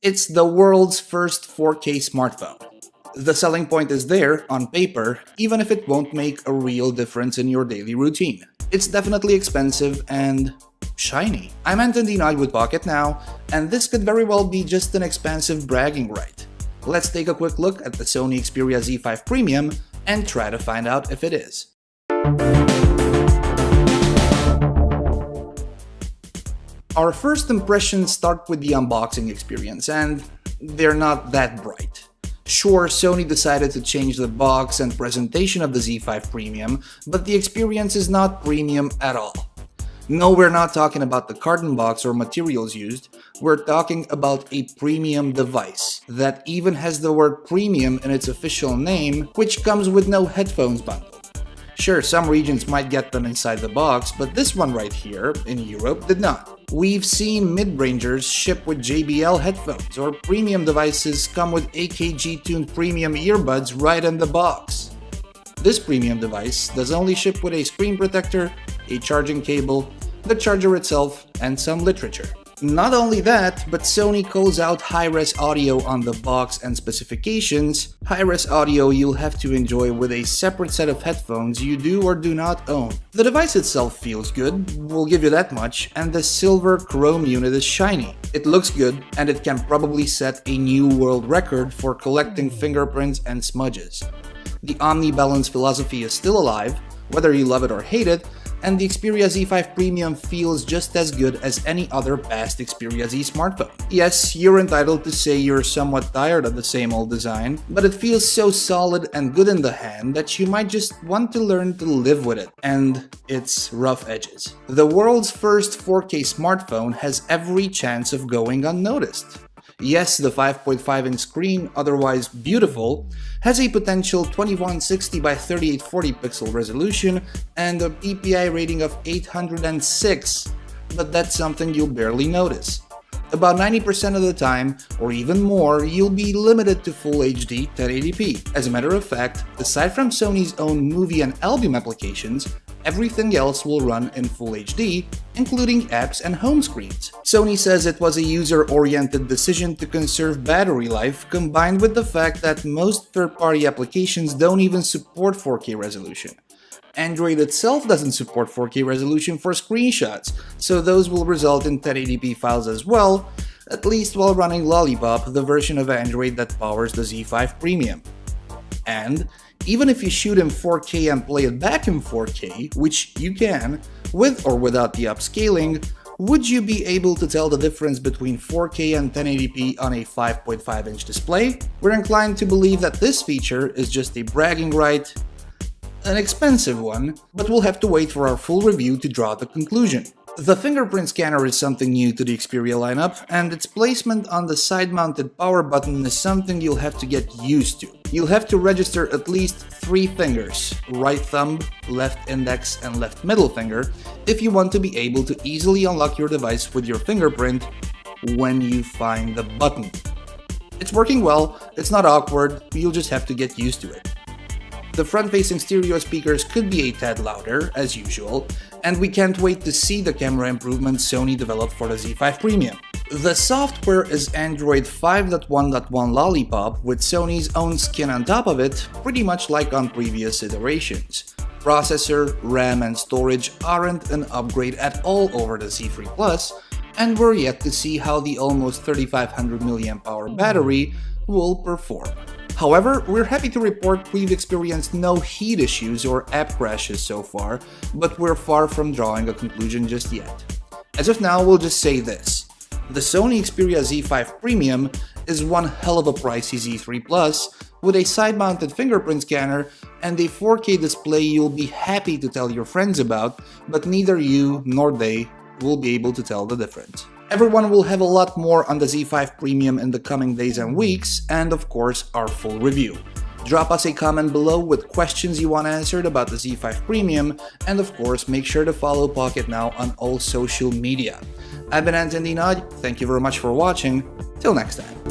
It's the world's first 4K smartphone. The selling point is there, on paper, even if it won't make a real difference in your daily routine. It's definitely expensive and shiny. I'm Anton Dinoy with Pocket Now, and this could very well be just an expensive bragging right. Let's take a quick look at the Sony Xperia Z5 Premium and try to find out if it is. Our first impressions start with the unboxing experience, and they're not that bright. Sure, Sony decided to change the box and presentation of the Z5 Premium, but the experience is not premium at all. No, we're not talking about the carton box or materials used, we're talking about a premium device that even has the word premium in its official name, which comes with no headphones bundle. Sure, some regions might get them inside the box, but this one right here, in Europe, did not. We've seen mid-rangers ship with JBL headphones, or premium devices come with AKG-tuned premium earbuds right in the box. This premium device does only ship with a screen protector, a charging cable, the charger itself, and some literature. Not only that, but Sony calls out high-res audio on the box and specifications. High-res audio you'll have to enjoy with a separate set of headphones you do or do not own. The device itself feels good, we'll give you that much, and the silver chrome unit is shiny. It looks good, and it can probably set a new world record for collecting fingerprints and smudges. The omni-balance philosophy is still alive, whether you love it or hate it, and the Xperia Z5 Premium feels just as good as any other past Xperia Z smartphone. Yes, you're entitled to say you're somewhat tired of the same old design, but it feels so solid and good in the hand that you might just want to learn to live with it and its rough edges. The world's first 4K smartphone has every chance of going unnoticed. Yes, the 5.5-inch screen, otherwise beautiful, has a potential 2160 by 3840 pixel resolution and a PPI rating of 806, but that's something you'll barely notice. About 90% of the time, or even more, you'll be limited to Full HD 1080p. As a matter of fact, aside from Sony's own movie and album applications, everything else will run in Full HD, including apps and home screens. Sony says it was a user-oriented decision to conserve battery life, combined with the fact that most third-party applications don't even support 4K resolution. Android itself doesn't support 4K resolution for screenshots, so those will result in 1080p files as well, at least while running Lollipop, the version of Android that powers the Z5 Premium. And even if you shoot in 4K and play it back in 4K, which you can, with or without the upscaling, would you be able to tell the difference between 4K and 1080p on a 5.5-inch display? We're inclined to believe that this feature is just a bragging right, an expensive one, but we'll have to wait for our full review to draw the conclusion. The fingerprint scanner is something new to the Xperia lineup, and its placement on the side-mounted power button is something you'll have to get used to. You'll have to register at least 3 fingers, right thumb, left index, and left middle finger, if you want to be able to easily unlock your device with your fingerprint when you find the button. It's working well, it's not awkward, you'll just have to get used to it. The front-facing stereo speakers could be a tad louder, as usual, and we can't wait to see the camera improvements Sony developed for the Z5 Premium. The software is Android 5.1.1 Lollipop with Sony's own skin on top of it, pretty much like on previous iterations. Processor, RAM, and storage aren't an upgrade at all over the Z3 Plus, and we're yet to see how the almost 3500 mAh battery will perform. However, we're happy to report we've experienced no heat issues or app crashes so far, but we're far from drawing a conclusion just yet. As of now, we'll just say this. The Sony Xperia Z5 Premium is one hell of a pricey Z3 Plus, with a side-mounted fingerprint scanner and a 4K display you'll be happy to tell your friends about, but neither you nor they will be able to tell the difference. Everyone will have a lot more on the Z5 Premium in the coming days and weeks, and of course our full review. Drop us a comment below with questions you want answered about the Z5 Premium, and of course make sure to follow Pocket Now on all social media. I've been Anton Dinoy, thank you very much for watching, till next time.